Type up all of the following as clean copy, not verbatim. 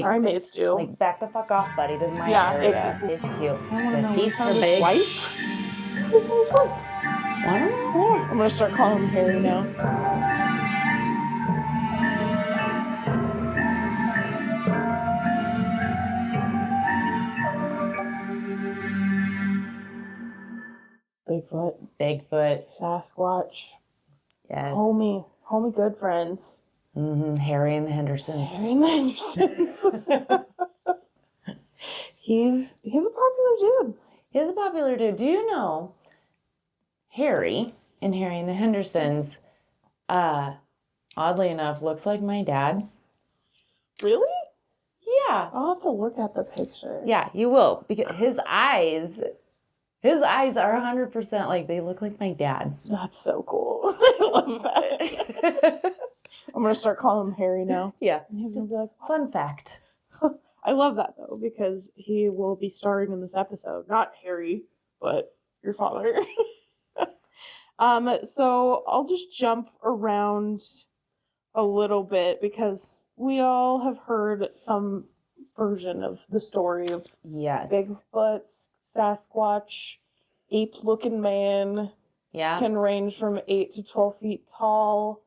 primates do. Like, back the fuck off, buddy. This is my Yeah, area. It's cute. The feet are big. Wife? I don't know. Yeah, I'm gonna start calling him Harry now. Bigfoot. Sasquatch. Yes. Homie good friends. Harry and the Hendersons. He's a popular dude. He's a popular dude. Do you know Harry and the Hendersons, oddly enough, looks like my dad? Really? Yeah. I'll have to look at the picture. Yeah, you will. Because his eyes are 100% like, they look like my dad. That's so cool. I love that. I'm going to start calling him Harry now. Yeah. He's just gonna be like, fun fact. I love that, though, because he will be starring in this episode. Not Harry, but your father. So I'll just jump around a little bit because we all have heard some version of the story of Bigfoot, Sasquatch, ape-looking man. Yeah. Can range from 8 to 12 feet tall.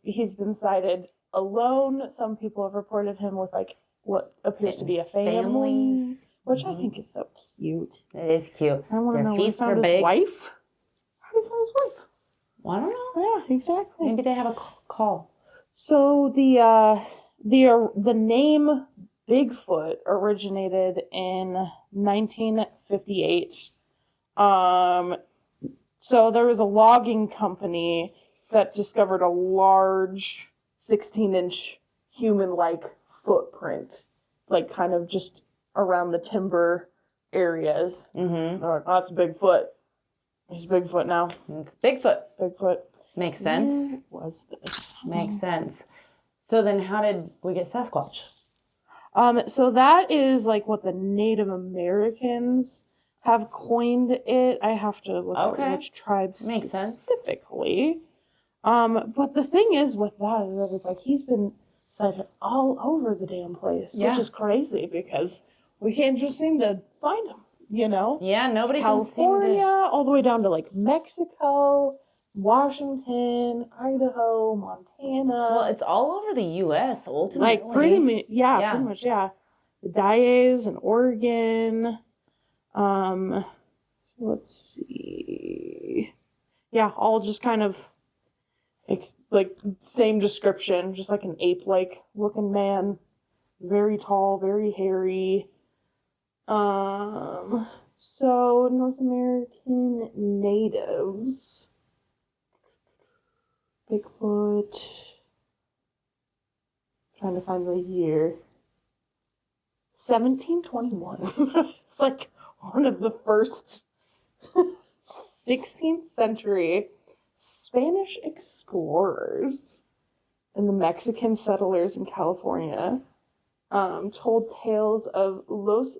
He's been sighted alone. Some people have reported him with like what appears to be a family, which I think is so cute. It is cute. I want to know feet where are his big. Wife? How did he find his wife? Well, I don't know. Yeah, exactly. Maybe they have a call. So the name Bigfoot originated in 1958. So there was a logging company that discovered a large 16-inch human-like footprint, like kind of just around the timber areas. Mm-hmm. They're like, oh, that's Bigfoot. He's Bigfoot now. It's Bigfoot. Bigfoot. Makes sense. Where was this? Makes sense. So then how did we get Sasquatch? So that is like what the Native Americans have coined it. I have to look at which tribe specifically. But the thing is with that is that it's like he's been sighted all over the damn place, which is crazy because we can't just seem to find him, you know? Yeah, nobody can seem to. California, all the way down to like Mexico, Washington, Idaho, Montana. Well, it's all over the U.S. ultimately. Like pretty much, yeah. The Dayas in Oregon. Let's see. Yeah, all just kind of like same description, just like an ape-like looking man, very tall, very hairy. So North American natives. Bigfoot. Trying to find the year. 1721. It's like one of the first 16th century Spanish explorers and the Mexican settlers in California told tales of Los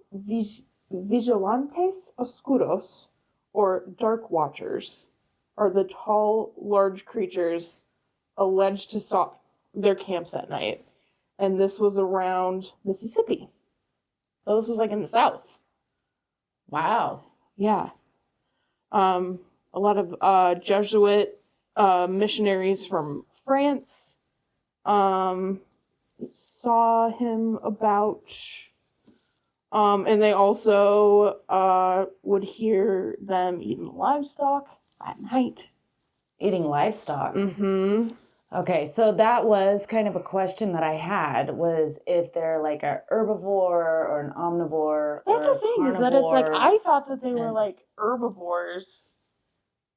Vigilantes Oscuros, or Dark Watchers, are the tall, large creatures alleged to stalk their camps at night. And this was around Mississippi. So this was like in the South. Wow. Yeah. A lot of Jesuit missionaries from France saw him about. And they also would hear them eating livestock at night. Eating livestock? Mm-hmm. Okay, so that was kind of a question that I had, was if they're like a herbivore or an omnivore. That's the thing, is that it's like, I thought that they were like herbivores,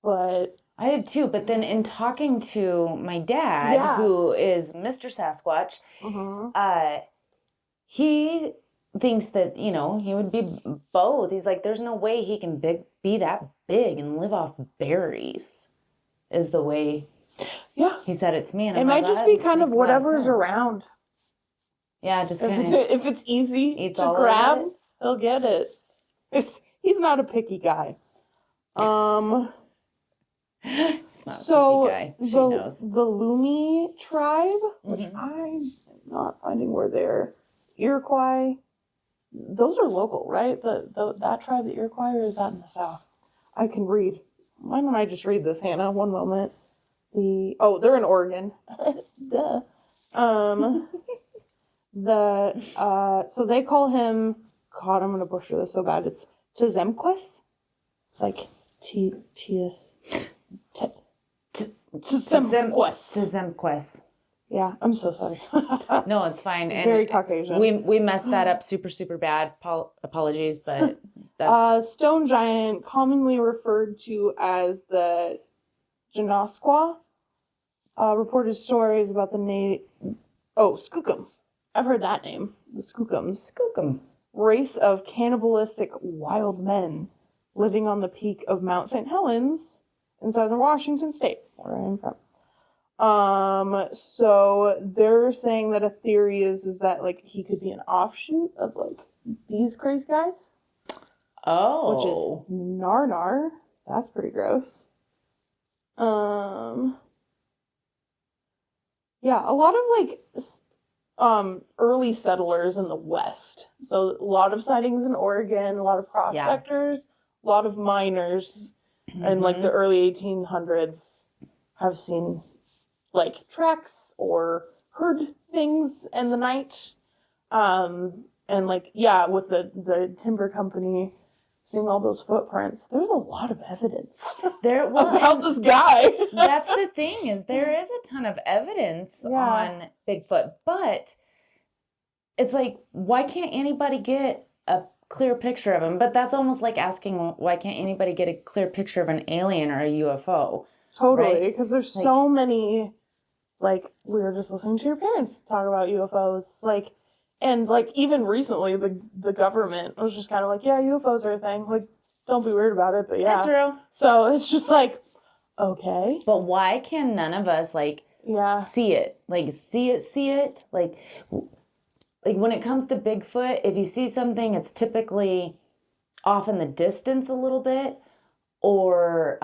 but... I did too, but then in talking to my dad, who is Mr. Sasquatch, he thinks that, you know, he would be both. He's like, there's no way he can be that big and live off berries, is the way... Yeah, he said it to me, and it might just be kind of whatever's around. Yeah, just kind of. If it's easy to grab, he'll get it. He's not a picky guy. He's not a picky guy. She knows. The Lumi tribe, which I'm not finding where they're Iroquois. Those are local, right? That tribe, the Iroquois, or is that in the South? I can read. Why don't I just read this, Hannah? One moment. They're in Oregon. Duh. So they call him, God, I'm gonna butcher this so bad. It's Tzemquest. It's like Tzemquest. Yeah, I'm so sorry. No, it's fine. And very Caucasian. We messed that up super, super bad. Apologies, but that's... Stone giant, commonly referred to as the Genasqua, reported stories about the Skookum. I've heard that name. The Skookums. Skookum. Race of cannibalistic wild men living on the peak of Mount St. Helens in southern Washington state, where I am from. So they're saying that a theory is that, like, he could be an offshoot of, like, these crazy guys. Oh. Which is nar. That's pretty gross. Yeah, a lot of, like, early settlers in the West. So a lot of sightings in Oregon, a lot of prospectors, a lot of miners, and, like, the early 1800s have seen, like, tracks or heard things in the night. And, like, yeah, with the timber company seeing all those footprints, there's a lot of evidence about this guy. That's the thing, is there is a ton of evidence on Bigfoot, but it's like, why can't anybody get a clear picture of him? But that's almost like asking, why can't anybody get a clear picture of an alien or a UFO? Totally, because there's so many, like, we were just listening to your parents talk about UFOs, like, and, like, even recently, the government was just kind of like, yeah, UFOs are a thing. Like, don't be weird about it, but yeah. That's real. So it's just like, okay. But why can none of us, like, see it? Like, see it? Like, when it comes to Bigfoot, if you see something, it's typically off in the distance a little bit, or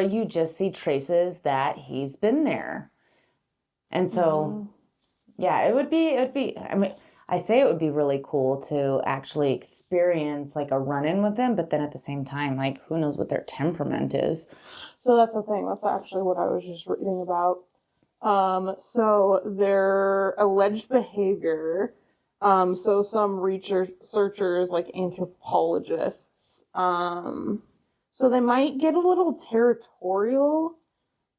you just see traces that he's been there. And so, it would be, I mean, I say it would be really cool to actually experience, like, a run-in with them, but then at the same time, like, who knows what their temperament is. So that's the thing. That's actually what I was just reading about. So their alleged behavior, so some researchers, like anthropologists, so they might get a little territorial.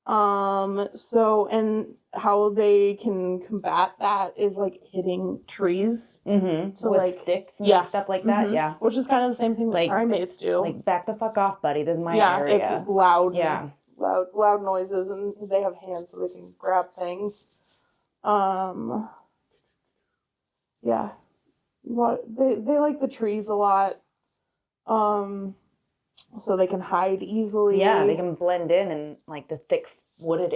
And how they can combat that is, like, hitting trees. So, with, like, sticks and stuff like that, Which is kind of the same thing that, like, primates do. Like, back the fuck off, buddy. This is my area. Yeah, it's loud. Yeah. Loud noises, and they have hands so they can grab things. Yeah. They like the trees a lot. So they can hide easily. Yeah, they can blend in like, the thick wooded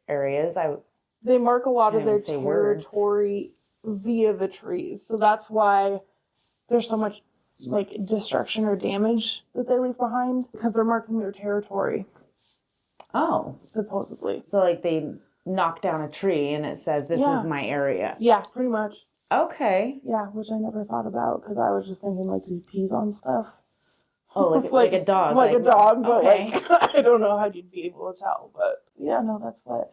areas. They mark a lot of their territory via the trees. So that's why there's so much, like, destruction or damage that they leave behind, because they're marking their territory. Oh. Supposedly. So, like, they knock down a tree and it says, this is my area. Yeah, pretty much. Okay. Yeah, which I never thought about, because I was just thinking, like, he pees on stuff. Oh, like a dog. Like a dog, but, like, I don't know how you'd be able to tell. But, yeah, no, that's what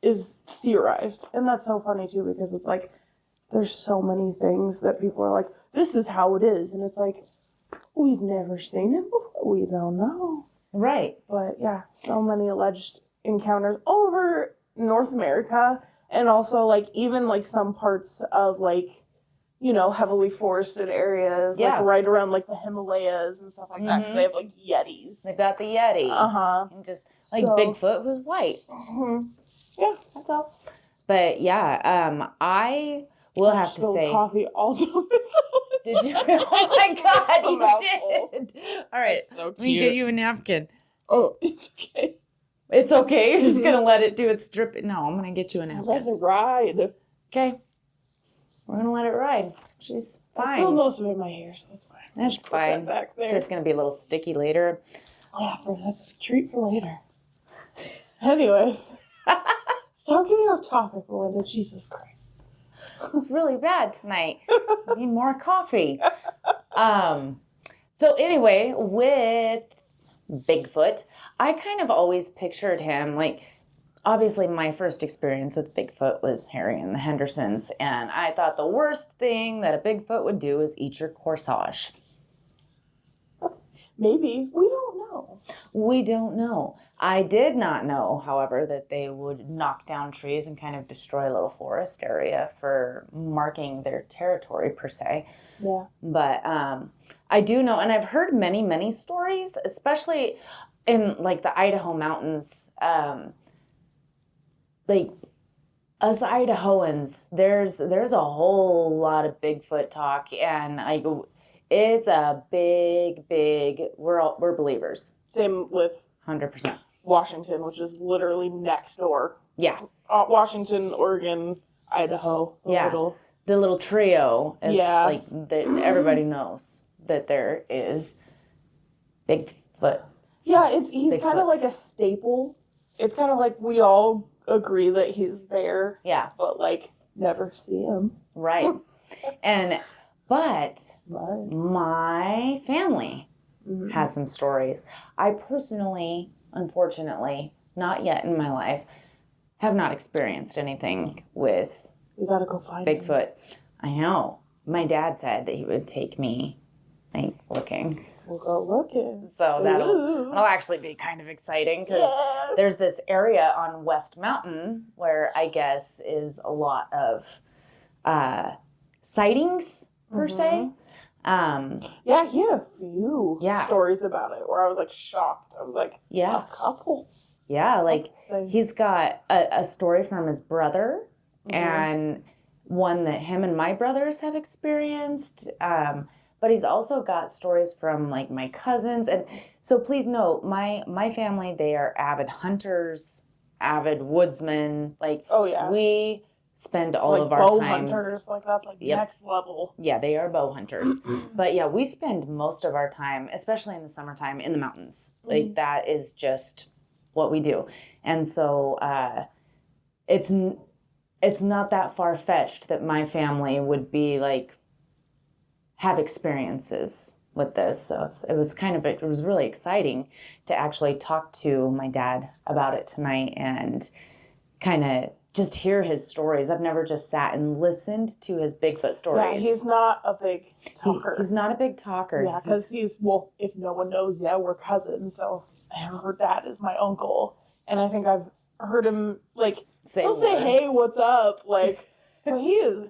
is theorized. And that's so funny, too, because it's like, there's so many things that people are like, this is how it is. And it's like, we've never seen it before. We don't know. Right. But, yeah, so many alleged encounters all over North America. And also, like, even, like, some parts of, like, you know, heavily forested areas, like, right around, like, the Himalayas and stuff like that, because they have, like, Yetis. They got the Yeti. And just, like, Bigfoot was white. Yeah, that's all. But, yeah, I will have to say... coffee all down Did you? Oh, my God, you did. All right, so let me get you a napkin. Oh, it's okay. It's okay? You're just going to let it do its drip? No, I'm going to get you a napkin. Let it ride. Okay. We're going to let it ride. She's fine. I spilled most of it in my hair, so that's fine. That's fine. That back there. It's just going to be a little sticky later. Yeah, that's a treat for later. Anyways. Stop getting off topic, Melinda. Jesus Christ. It's really bad tonight. I need more coffee. So anyway, with Bigfoot, I kind of always pictured him like, obviously my first experience with Bigfoot was Harry and the Hendersons, and I thought the worst thing that a Bigfoot would do is eat your corsage. Maybe. We don't know. We don't know. I did not know, however, that they would knock down trees and kind of destroy a little forest area for marking their territory, per se. Yeah. But I do know, and I've heard many, many stories, especially in like the Idaho mountains. Like us Idahoans, there's a whole lot of Bigfoot talk, and like it's a big. We're believers. Same with 100%. Washington, which is literally next door. Yeah. Washington, Oregon, Idaho. The little trio is like that. Everybody knows that there is Bigfoot. Yeah, he's kind of like a staple. It's kind of like we all agree that he's there. Yeah. But like never see him. Right. But my family has some stories. I personally, unfortunately, not yet in my life, have not experienced anything with We gotta go find Bigfoot. him. I know. My dad said that he would take me looking. We'll go looking. So that'll actually be kind of exciting because there's this area on West Mountain where I guess is a lot of sightings per se. Yeah, he had a few stories about it where I was like shocked. I was like, a couple. Yeah, like he's got a story from his brother and one that him and my brothers have experienced. But he's also got stories from like my cousins. And so please note, my family, they are avid hunters, avid woodsmen. Like, we spend all of our bow time. Hunters, like that's like next level. Yeah, they are bow hunters. But yeah, we spend most of our time, especially in the summertime, in the mountains. Like that is just what we do. And so it's not that far-fetched that my family would be like have experiences with this. So it was really exciting to actually talk to my dad about it tonight and kind of just hear his stories. I've never just sat and listened to his Bigfoot stories. Yeah, he's not a big talker. He's not a big talker. Yeah, because if no one knows, we're cousins. So her dad is my uncle. And I think I've heard him, like, he'll say, hey, what's up? Like, but he is,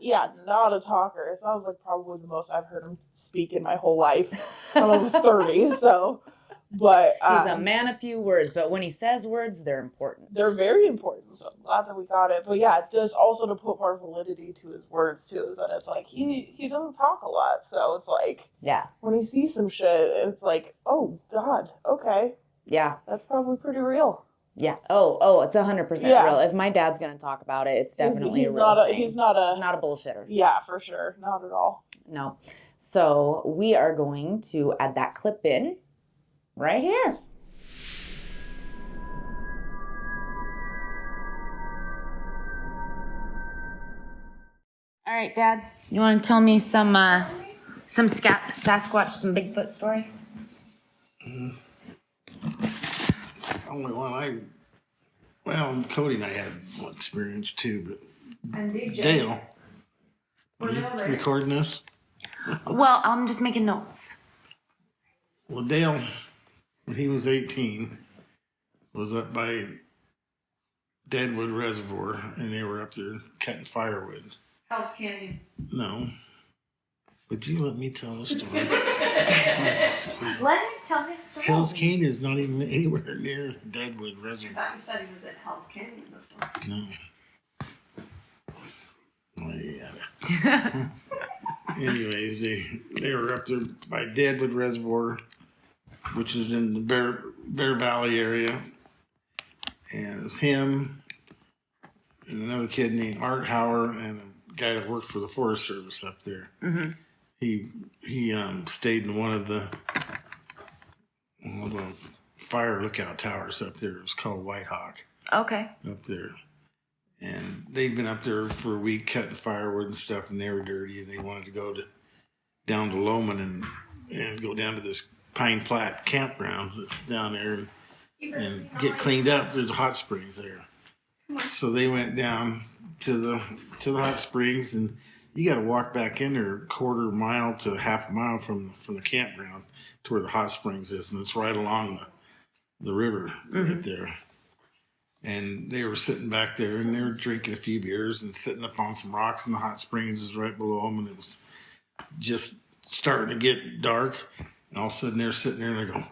not a talker. It sounds like probably the most I've heard him speak in my whole life. I'm almost 30, so... But he's a man of few words, but when he says words, they're important. They're very important. So I'm glad that we got it. But yeah, just also to put more validity to his words too, is that it's like he doesn't talk a lot. So it's like when he sees some shit, it's like, oh God, okay. Yeah. That's probably pretty real. Yeah. Oh, it's 100% real. If my dad's gonna talk about it, it's definitely a real thing. He's not a bullshitter. Yeah, for sure. Not at all. No. So we are going to add that clip in. Right here. All right, Dad. You want to tell me some Sasquatch, some Bigfoot stories? Only one Cody and I had one experience too, but Dale, are you recording this? Well, I'm just making notes. Well, Dale, when he was 18, was up by Deadwood Reservoir, and they were up there cutting firewood. Hell's Canyon. No. Would you let me tell the story? Let me tell his story. Hell's Canyon is not even anywhere near Deadwood Reservoir. I thought you said he was at Hell's Canyon before. No. Oh, yeah. Anyways, they were up there by Deadwood Reservoir, which is in the Bear Valley area. And it was him and another kid named Art Hauer and a guy that worked for the Forest Service up there. Mm-hmm. He stayed in one of the fire lookout towers up there. It was called White Hawk. Okay. Up there. And they'd been up there for a week cutting firewood and stuff, and they were dirty, and they wanted to go down to Loman and go down to this Pine Flat campground that's down there and get cleaned up. There's hot springs there. So they went down to the hot springs, and you got to walk back in there a quarter mile to half a mile from the campground to where the hot springs is, and it's right along the river right there. And they were sitting back there, and they were drinking a few beers and sitting up on some rocks, and the hot springs is right below them, and it was just starting to get dark. And all of a sudden, they're sitting there, and they go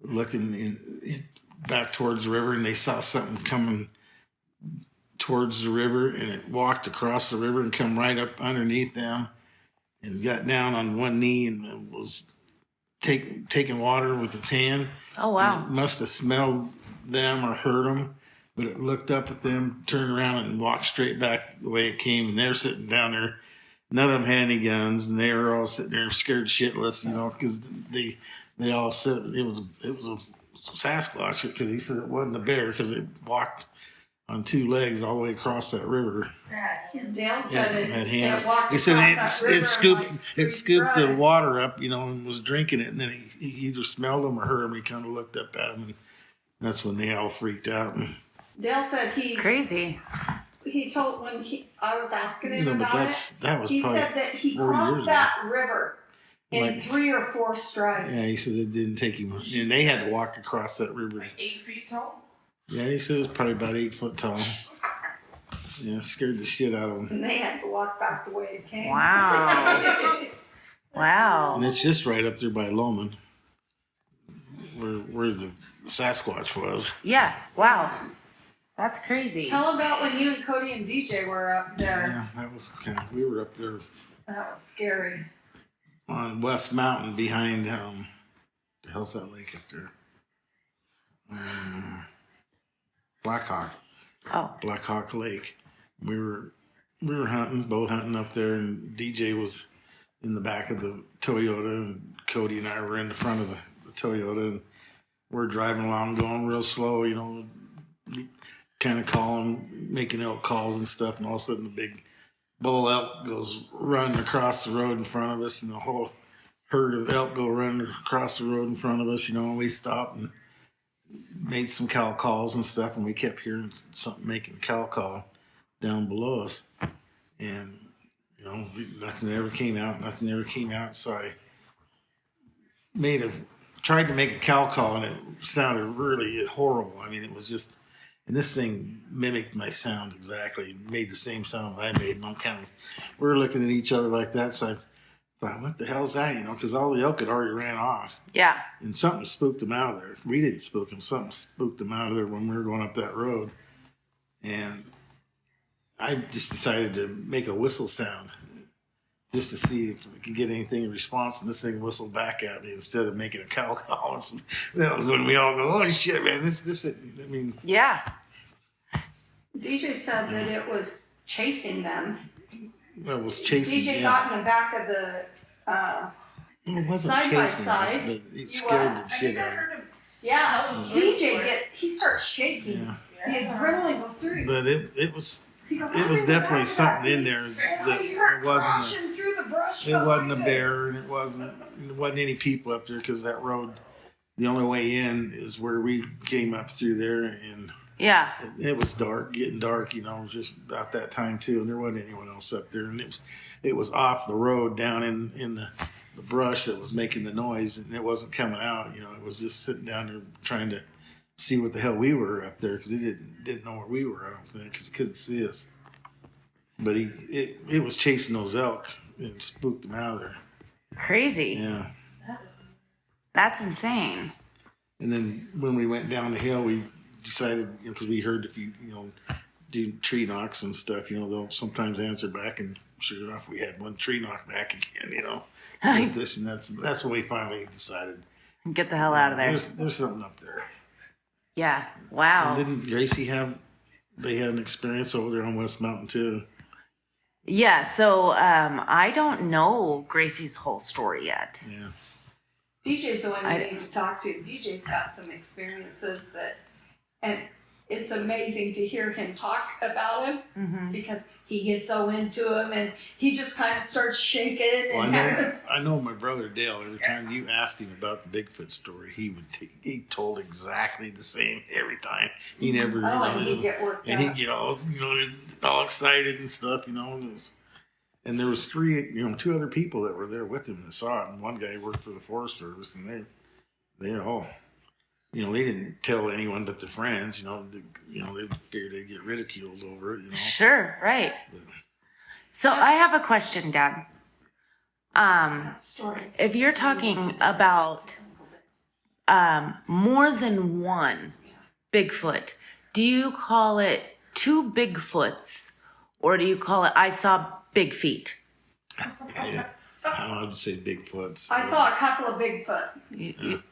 looking back towards the river, and they saw something coming towards the river, and it walked across the river and come right up underneath them and got down on one knee and was taking water with its hand. Oh, wow. And it must have smelled them or heard them, but it looked up at them, turned around, and walked straight back the way it came. And they're sitting down there. None of them had any guns, and they were all sitting there scared shitless, because they all said it was a Sasquatch, because he said it wasn't a bear because it walked on two legs all the way across that river. Dale said it had hands. it walked He said across that river it in scooped the strides. water up, and was drinking it, and then he either smelled them or heard them. He kind of looked up at them, and that's when they all freaked out. Dale said Crazy. he told I was asking him about that was he probably said that he 40 years crossed ago. that river in Like- 3 or 4 strides. Yeah, he said it didn't take him, and they had to walk across that river. 8 feet tall? Yeah, he said it was probably about 8 foot tall. Yeah, scared the shit out of him. And they had to walk back the way it came. Wow. Wow. And it's just right up there by Loman, where the Sasquatch was. Yeah. Wow. That's crazy. Tell about when you and Cody and DJ were up there. Yeah, that was we were up there That was scary. on West Mountain behind, the hell's that lake up there? Black Hawk. Oh. Black Hawk Lake. We were hunting, bow hunting up there, and DJ was in the back of the Toyota, and Cody and I were in the front of the Toyota, and we're driving along, going real slow, kind of making elk calls and stuff, and all of a sudden the big bull elk goes running across the road in front of us, and the whole herd of elk go running across the road in front of us, and we stopped and made some cow calls and stuff, and we kept hearing something making a cow call down below us, and nothing ever came out. So I tried to make a cow call, and it sounded really horrible. I mean, it was just, and this thing mimicked my sound exactly, made the same sound I made, and we were looking at each other like that. So I thought, what the hell's that? Because all the elk had already ran off. Yeah. And something spooked them out of there. We didn't spook them. Something spooked them out of there when we were going up that road. And I just decided to make a whistle sound just to see if we could get anything in response. And this thing whistled back at me instead of making a cow call. So that was when we all go, oh, shit, man. Yeah. DJ said that it was chasing them. Well, it was chasing DJ them. got in the back of the It wasn't side by chasing us, side. but it scared the I shit think I out of me. heard him. yeah. Oh, DJ he starts shaking. Yeah. The adrenaline goes through. But it was He goes, it was definitely something in there And that I heard it wasn't. crashing through the brush. It wasn't a behind us. bear, and it wasn't any people up there, because that road, the only way in is where we came up through there, and Yeah. it was dark, getting dark, just about that time too, and there wasn't anyone else up there, and it was off the road down in the brush that was making the noise, and it wasn't coming out. It was just sitting down there trying to see what the hell we were up there, because it didn't know where we were. I don't think, because it couldn't see us. But it was chasing those elk and spooked them out of there. Crazy. Yeah. That's insane. And then when we went down the hill, we decided, because we heard if you do tree knocks and stuff, they'll sometimes answer back, and sure enough, we had one tree knock back again, with this, and that's when we finally decided, Get the hell out of there. There's something up there. Yeah. Wow. And didn't Gracie they had an experience over there on West Mountain too? Yeah. So I don't know Gracie's whole story yet. Yeah. DJ's the one you need to talk to. DJ's got some experiences and it's amazing to hear him talk about him because he gets so into him and he just kind of starts shaking. Well, I know my brother Dale, every time you asked him about the Bigfoot story, he told exactly the same every time. He never, and he'd get worked up. he'd get all excited and stuff, and there was two other people that were there with him that saw it, and one guy worked for the Forest Service, and they all, they didn't tell anyone but their friends, they figured they'd get ridiculed over it, Sure, right. So I have a question, Dad. If you're talking about more than one Bigfoot, do you call it two Bigfoots, or do you call it I saw big feet? I would say Bigfoots. I saw a couple of Bigfoot. You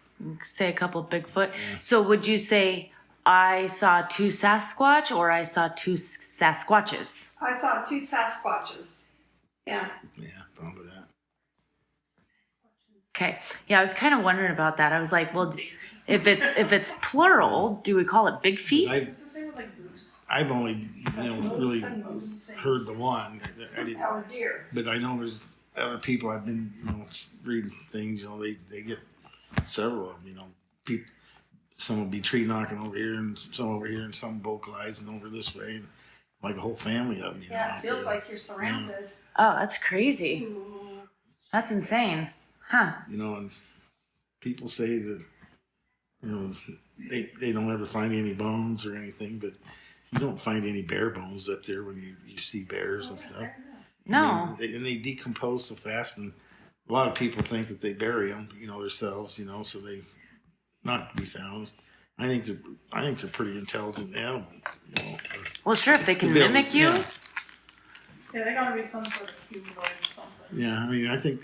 say a couple Bigfoot. So would you say I saw two Sasquatch, or I saw two Sasquatches? I saw two Sasquatches. Yeah. Yeah, probably that. Okay. Yeah, I was kind of wondering about that. I was like, well, if it's plural, do we call it big feet? It's the same with like moose. I've only really heard the one. I didn't, Or deer. but I know there's other people. I've been reading things. They get several of them. People. Some will be tree knocking over here, and some over here, and some vocalizing over this way. And like a whole family of them. Yeah, it feels like you're surrounded. Oh, that's crazy. That's insane. Huh. And people say that they don't ever find any bones or anything, but you don't find any bear bones up there when you see bears and stuff. No. And they decompose so fast, and a lot of people think that they bury them, themselves, so they not to be found. I think they're pretty intelligent animals. Well, sure, if they can mimic you. Yeah, they gotta be some sort of humanoid or something. Yeah, I think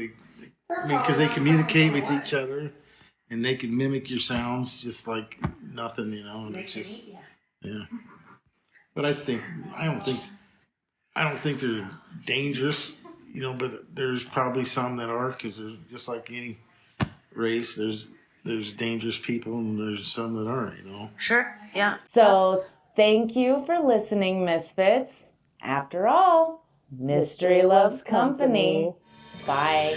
because they communicate with each other, and they can mimic your sounds just like nothing, and it's just, yeah. But I don't think they're dangerous, but there's probably some that are, because there's just like any race, there's dangerous people and there's some that aren't, Sure, yeah. So thank you for listening, Misfits. After all, mystery loves company. Bye.